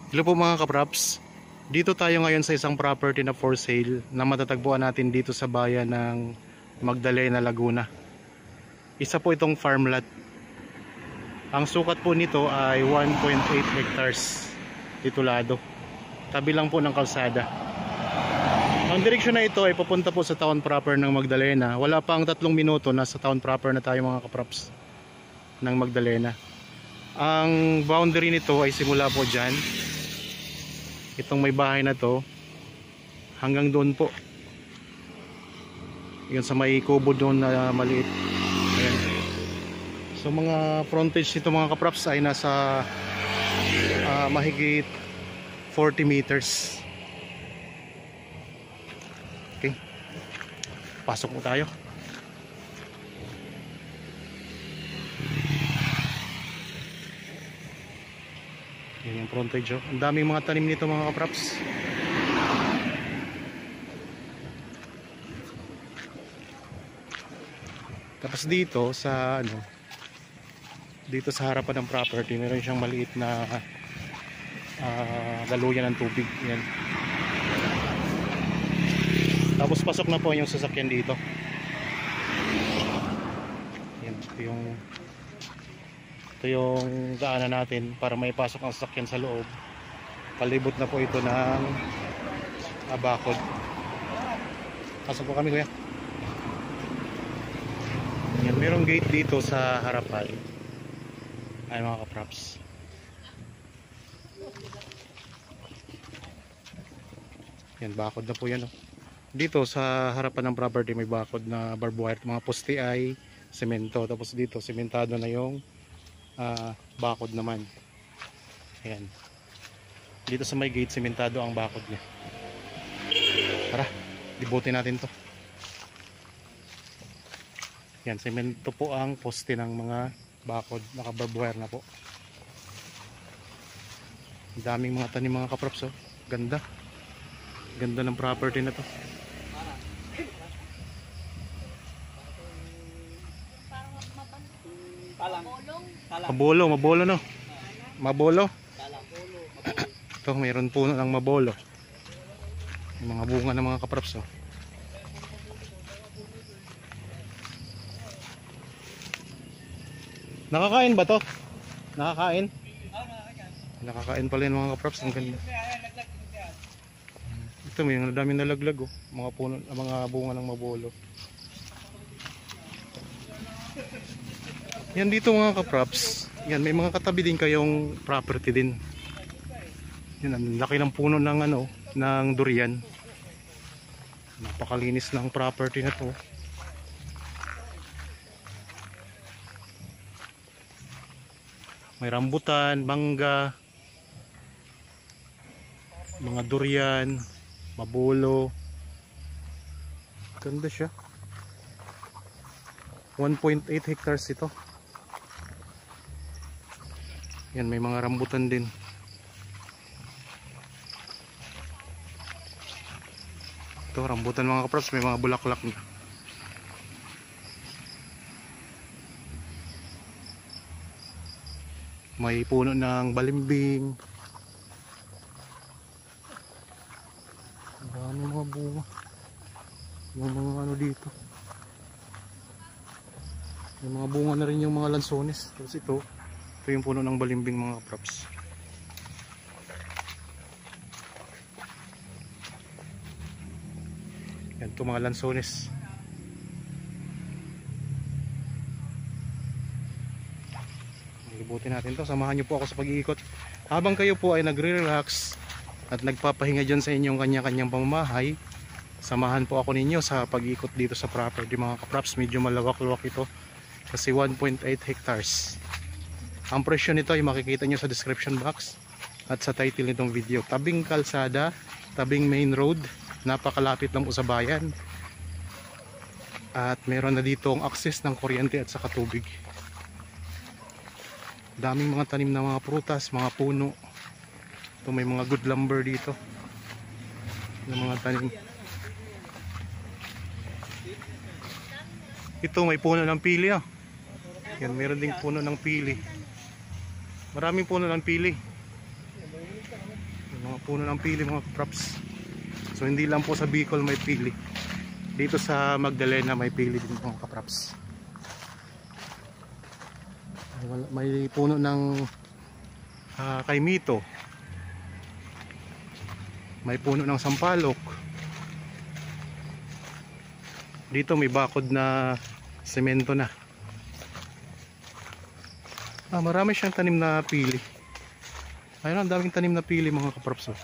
Hello po mga kapraps. Dito tayo ngayon sa isang property na for sale na matatagpuan natin dito sa bayan ng Magdalena, Laguna. Isa po itong farm lot. Ang sukat po nito ay 1.8 hectares titulado. Tabi lang po ng kalsada. Ang direksyon na ito ay papunta po sa town proper ng Magdalena. Wala pa ang 3 minuto, nasa town proper na tayo mga kapraps ng Magdalena. Ang boundary nito ay simula po dyan, itong may bahay na to, hanggang doon po, yun sa may kubo doon na maliit. Ayan. So mga frontage nito mga kapraps ay nasa mahigit 40 meters. Okay, pasok po tayo. Yan yung frontage, oh. Ang daming mga tanim nito mga kapraps. Tapos dito sa dito sa harapan ng property meron siyang maliit na daluyan ng tubig. Yan. Tapos pasok na po yung sasakyan dito. Yan, ito yung daanan natin para maipasok ang sasakyan sa loob. Palibot na po ito ng bakod. Pasok po kami, kuya. Yan, merong gate dito sa harapan. Ay mga kapraps. Yan, bakod na po yan, oh. Dito sa harapan ng property may bakod na barbed wire. Mga poste ay semento. Tapos dito sementado na yung bakod naman. Ayan. Dito sa may gate sementado ang bakod niya. Tara, dibutin natin to. Yan, semento po ang poste ng mga bakod. Naka barbed wire na po. Daming mga tanim mga kaprops, oh. Ganda. Ganda ng property na to. Mabolo no. Mabolo. Ito, mayroon puno ng mabolo. Yung mga bunga ng mga kapraps, oh. Nakakain ba to? Nakakain? Nakakain pala yung mga kapraps. Ang ganda. Ito, may daming nalaglag, oh. Mga puno, mga bunga ng mabolo. Yan dito mga kapraps. Yan, may mga katabi din kayong property din. Yan, ang laki ng puno ng ng durian. Napakalinis ng property na to. May rambutan, mangga, mga durian, mabolo. Ganda siya. 1.8 hectares ito. Yan, may mga rambutan din. Ito, rambutan mga kapraps, may mga bulaklak na. May puno ng balimbing. Ang dami mga bunga. Yung mga dito. May mga bunga na rin yung mga lansones. Tapos ito yung puno ng balimbing mga kapraps. Yan, ito mga lansones. Libutin natin to. Samahan nyo po ako sa pag-iikot. Habang kayo po ay nagre-relax at nagpapahinga dyan sa inyong kanya-kanyang pamamahay, samahan po ako ninyo sa pag-iikot dito sa property mga kapraps. Medyo malawak-lawak ito kasi 1.8 hectares. Ang presyo nito ay makikita nyo sa description box at sa title nitong video. Tabing kalsada, tabing main road, napakalapit lang po sa bayan. At meron na dito ang access ng kuryente at saka tubig. Daming mga tanim na mga prutas, mga puno. Ito, may mga good lumber dito ng mga tanim. Ito, may puno ng pili, ah. Yan, meron ding puno ng pili. Maraming puno ng pili. Mga puno ng pili mga kapraps. So hindi lang po sa Bicol may pili, dito sa Magdalena may pili din mga kapraps. May puno ng kaimito, may puno ng sampalok. Dito may bakod na semento na. Marami siyang tanim na pili. Ayun, ang daming tanim na pili mga kapraps.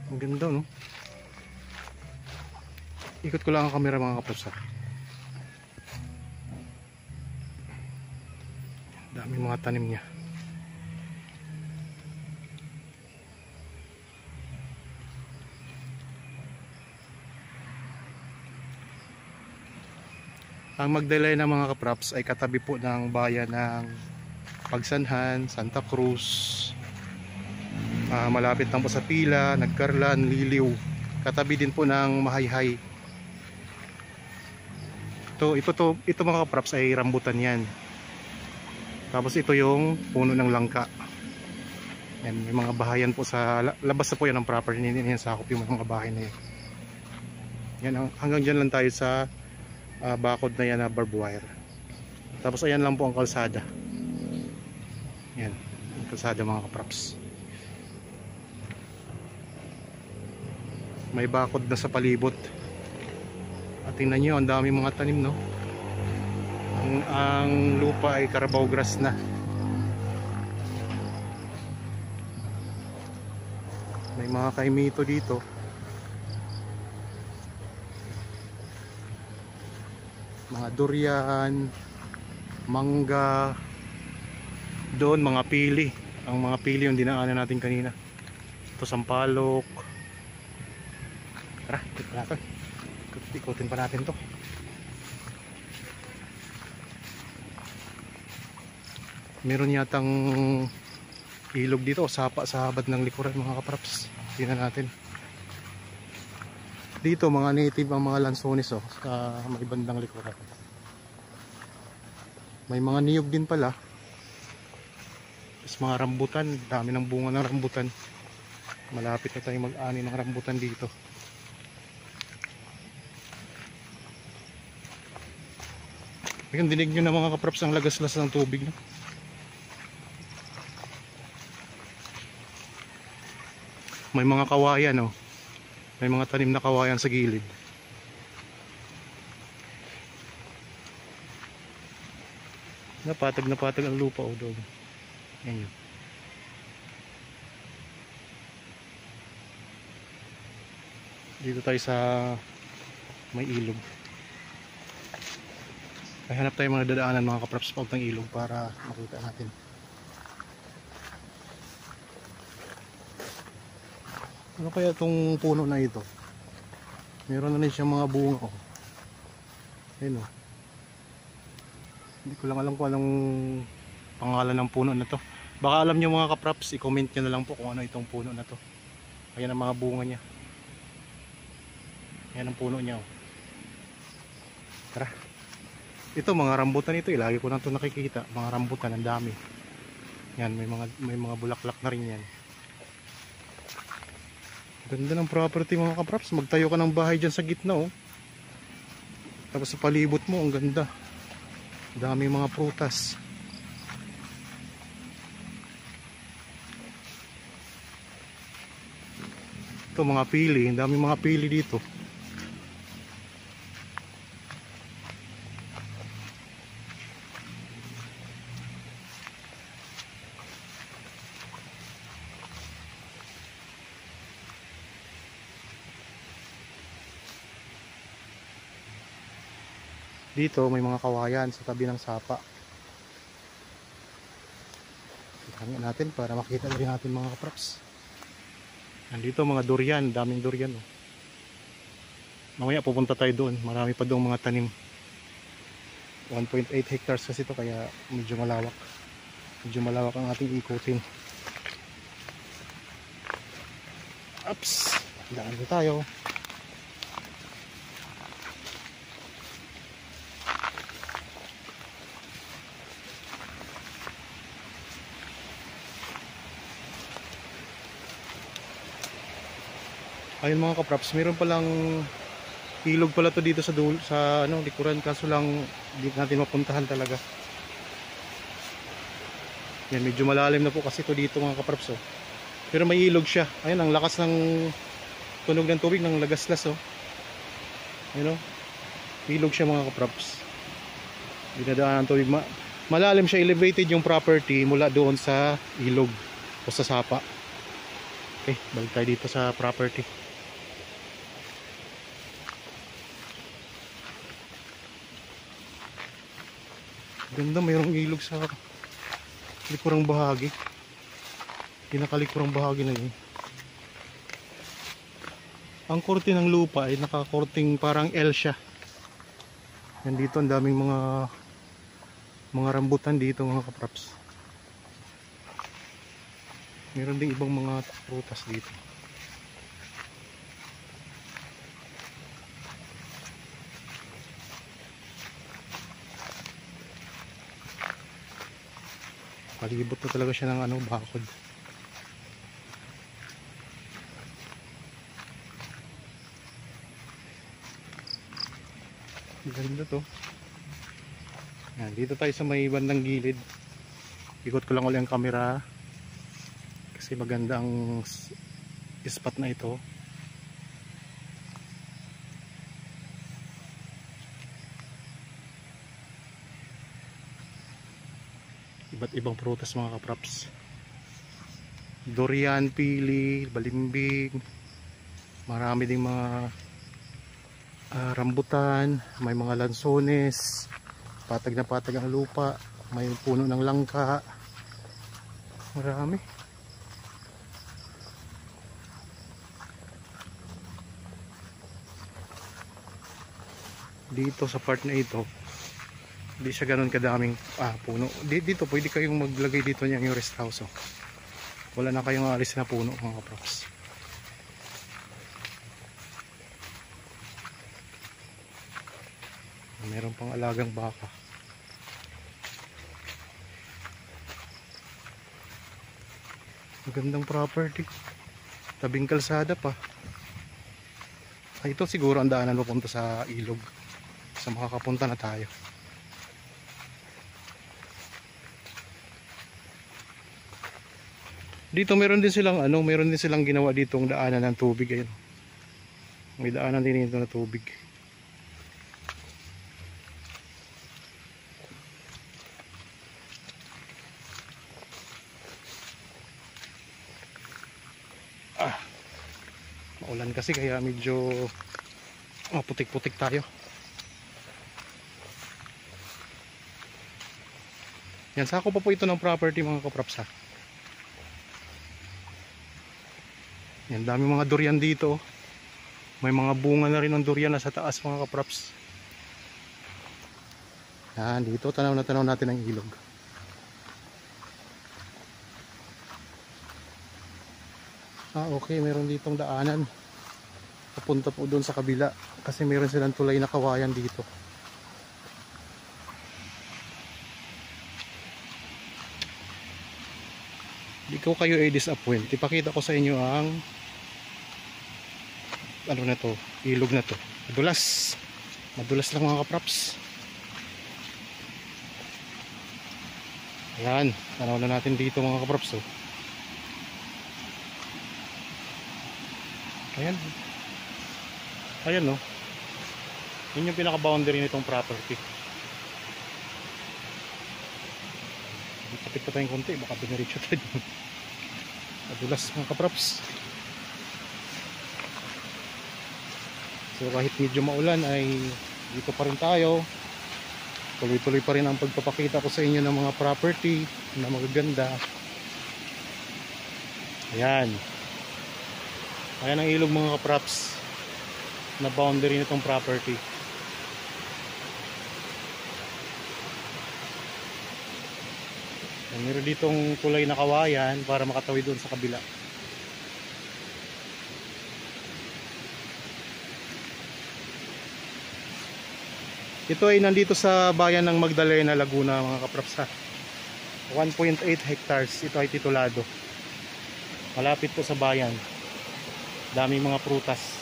Ang ganda, no? Ikot ko lang ang camera mga kapraps. Daming mga tanim niya. Ang Magdalena mga kapraps ay katabi po ng bayan ng Pagsanhan, Santa Cruz. Malapit lang po sa Pila, Nagkarlan, Liliw. Katabi din po ng Mahayhay. Ito mga kapraps ay rambutan yan. Tapos ito yung puno ng langka. Yan, may mga bahayan po sa labas na po yan ng property. Hindi yan sakop yung mga bahay na yan. Yan, hanggang dyan lang tayo sa bakod na yan na barbed wire. Tapos ayan lang po ang kalsada. Yan, ang kalsada mga kapraps. May bakod na sa palibot. At tingnan nyo, ang dami mga tanim, no? Ang lupa ay Carabao grass na. May mga kaimito dito. Mga durian, mangga. Doon mga pili. Ang mga pili yung dinaanan natin kanina. Ito sampalok. Tara, ikutin pa natin to. Meron yatang ilog dito o sapa sa habad ng likuran mga kapraps. Tingnan natin. Dito mga native ang mga lansones sa may bandang likuran. May mga niyog din pala. Tapos mga rambutan, dami ng bunga ng rambutan. Malapit na tayo mag-ani ng rambutan dito. Ayun, dinig nyo na mga kapraps ang lagaslas ng tubig, no? May mga kawayan, no? May mga tanim na kawayan sa gilid. Napatag ang lupa doon. Yan yun. Dito tayo sa may ilog. Ay, hanap tayo mga dadaanan mga kapraps pag ng ilog para makita natin. Ano kaya itong puno na ito? Meron na rin siyang mga bunga. Ayun, hindi ko lang alam kung anong pangalan ng puno na to. Baka alam nyo mga kapraps, i-comment nyo na lang po kung ano itong puno na to. Ayan ang mga bunga niya. Ayan ang puno niya. Tara. Ito mga rambutan ito, lagi ko na ito nakikita. Mga rambutan, ang dami. Yan, may mga bulaklak na rin yan. Ganda ng property mga kapraps. Magtayo ka ng bahay dyan sa gitna, oh. Tapos sa palibot mo, ang ganda. Dami mga prutas. Ito mga pili, ang dami mga pili dito. Dito may mga kawayan sa tabi ng sapa. Tingnan natin para makita rin natin mga kapraps. Nandito mga durian, daming durian, oh. Mamaya pupunta tayo doon, marami pa doon mga tanim. 1.8 hectares kasi ito, kaya medyo malawak. Medyo malawak ang ating ikutin. Ups, daan na tayo. Ayun mga kapraps, meron palang ilog pala to dito sa ano, likuran, kaso lang hindi natin mapuntahan talaga. Yan, medyo malalim na po kasi to dito mga kapraps oh. Pero may ilog siya. Ayun, ang lakas ng tunog ng tubig ng lagaslas oh. Ayun oh. Ilog siya mga kapraps. Dinadaan ng tubig. Malalim siya, elevated yung property mula doon sa ilog o sa sapa. Okay, balik tayo dito sa property. Ganda, mayroong ilog sa likurang bahagi. Pinakalikurang bahagi na yun. Ang korte ng lupa ay nakakorting parang L siya. Yan dito, ang daming mga rambutan dito mga kapraps. Meron ding ibang mga prutas dito. Palibot na talaga siya ng ano, bakod. Ganda to. Yan, dito tayo sa may bandang gilid. Ikot ko lang ulit ang camera kasi maganda ang spot na ito. Iba't ibang prutas mga kapraps. Durian, pili, balimbing. Marami ding mga rambutan, may mga lansones. Patag na patag ang lupa. May puno ng langka. Marami. Dito sa part na ito, hindi siya ganun kadaming puno. Dito pwede kayong maglagay dito niya yung rest house oh. Wala na kayong alis na puno mga kaprox. Meron pang alagang baka. Magandang property. Tabing kalsada pa. Ito siguro ang daanan papunta sa ilog. Sa makakapunta na tayo. Dito meron din silang ginawa ditong daanan ng tubig ayun. May daanan din dito na tubig. Maulan kasi kaya medyo putik-putik tayo. Yan, sako pa po ito ng property mga kapraps ha. Yan, dami mga durian dito. May mga bunga na rin ng durian na sa taas mga kapraps. Yan, dito tanaw na tanaw natin ang ilog. Okay, meron ditong daanan. Papunta po doon sa kabila. Kasi meron silang tulay na kawayan dito. Di ko kayo i-disappoint. Ipakita ko sa inyo ang ano na to, ilog na to. Madulas. Madulas lang mga kapraps. Ayan, tanaw na natin dito mga kapraps oh. Ayan. Ayan no. Yun yung pinaka-boundary nitong property. Kapit pa tayong konti, baka biniritso tayo. Madulas mga kapraps. So kahit medyo maulan ay dito pa rin tayo. Tuloy-tuloy pa rin ang pagpapakita ko sa inyo ng mga property na magaganda. Ayan. Ayan ang ilog mga kapraps na boundary nitong property. Meron ditong tulay na kawayan para makatawid doon sa kabila. Ito ay nandito sa bayan ng Magdalena, Laguna mga kapraps ha. 1.8 hectares ito ay titulado. Malapit po sa bayan. Daming mga prutas.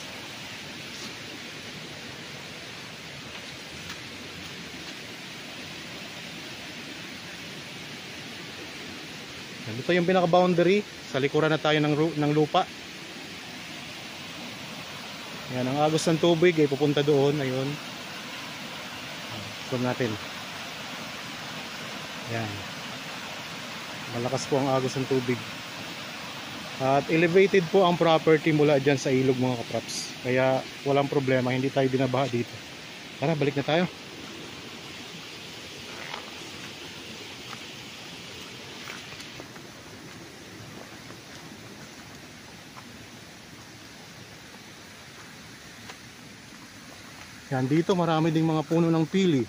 Ito yung pinaka-boundary. Sa likuran na tayo ng lupa. Yan, ang agos ng tubig ay pupunta doon. Ayun. Zoom natin. Yan. Malakas po ang agos ng tubig. At elevated po ang property mula dyan sa ilog mga kapraps. Kaya walang problema, hindi tayo binabaha dito. Tara, balik na tayo. Yan, dito marami ding mga puno ng pili.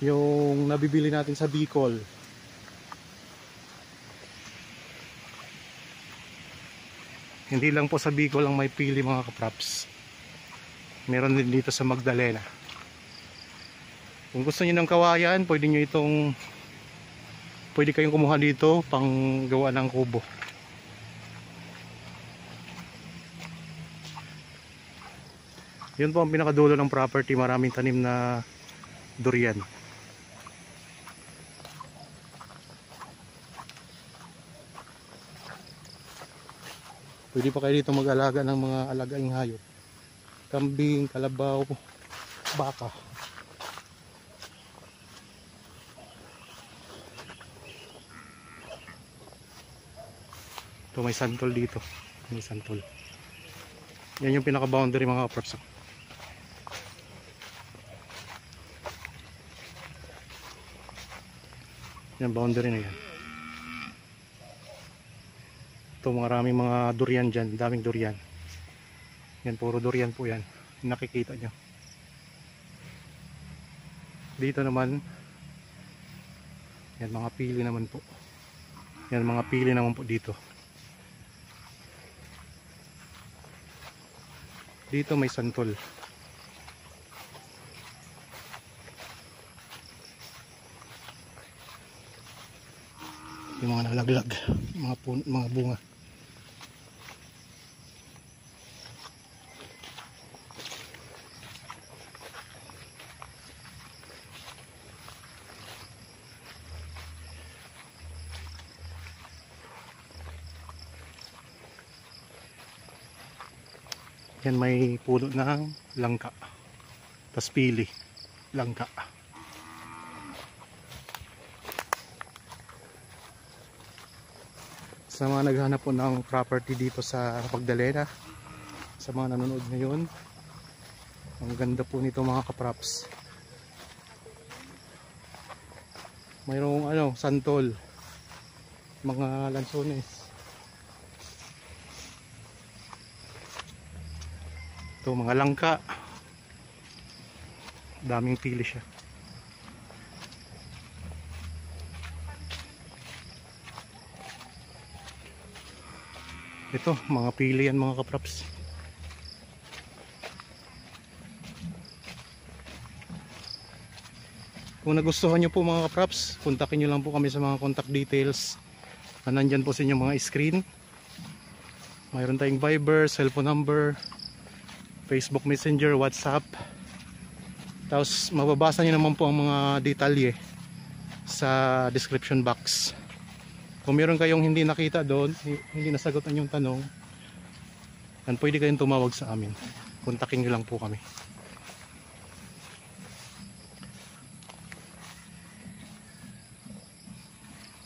Yung nabibili natin sa Bicol. Hindi lang po sa Bicol ang may pili mga kapraps. Meron din dito sa Magdalena. Kung gusto niyo ng kawayan, pwede kayong kumuha dito pang gawa ng kubo. Yun po ang pinakadulo ng property, maraming tanim na durian. Pwede pa kayo dito mag-alaga ng mga alagaing hayop. Kambing, kalabaw, baka. Ito may santol dito. May santol. Yan yung pinaka-boundary mga kapraps. Yan, boundary na yan. Ito maraming mga durian dyan. Daming durian. Yan, puro durian po yan. Nakikita nyo. Dito naman, yan mga pili naman po. Yan mga pili naman po dito. Dito may santol. Yung mga nalaglag, mga bunga. Yan may puno ng langka. Tas pili, langka. Sa mga naghahanap po ng property dito sa Magdalena, sa mga nanonood ngayon, ang ganda po nito mga kapraps. Mayroong santol, mga lansones. Ito mga langka. Daming pili siya. Ito, mga pili yan mga kapraps. Kung nagustuhan nyo po mga kapraps, kontakin nyo lang po kami sa mga contact details na nandyan po sa inyong mga screen. Mayroon tayong Viber, cellphone number, Facebook Messenger, WhatsApp. Tapos mababasa nyo naman po ang mga detalye sa description box. Kung meron kayong hindi nakita doon, hindi nasagot ang yung tanong, yan, pwede kayong tumawag sa amin. Kontakin nyo lang po kami.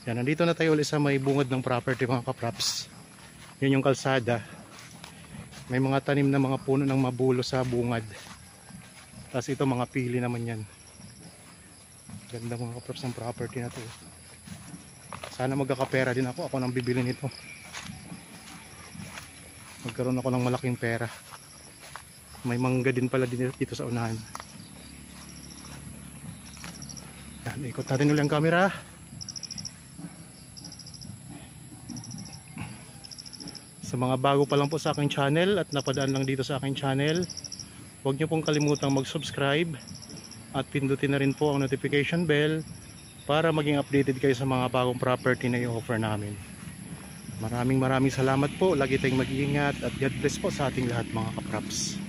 Yan, nandito na tayo ulit sa may bungad ng property mga kapraps. Yun yung kalsada. May mga tanim na mga puno ng mabulo sa bungad. Tapos ito mga pili naman yan. Ganda mga kapraps ng property na to. Sana magkakapera din ako. Ako nang bibili nito. Magkaroon ako ng malaking pera. May mangga din pala dito sa unahan. Yan, ikot natin ulit ang camera. Sa mga bago pa lang po sa aking channel at napadaan lang dito sa aking channel, huwag nyo pong kalimutang mag-subscribe at pindutin na rin po ang notification bell para maging updated kayo sa mga bagong property na i-offer namin. Maraming salamat po. Lagi tayong mag-iingat at God bless po sa ating lahat mga kapraps.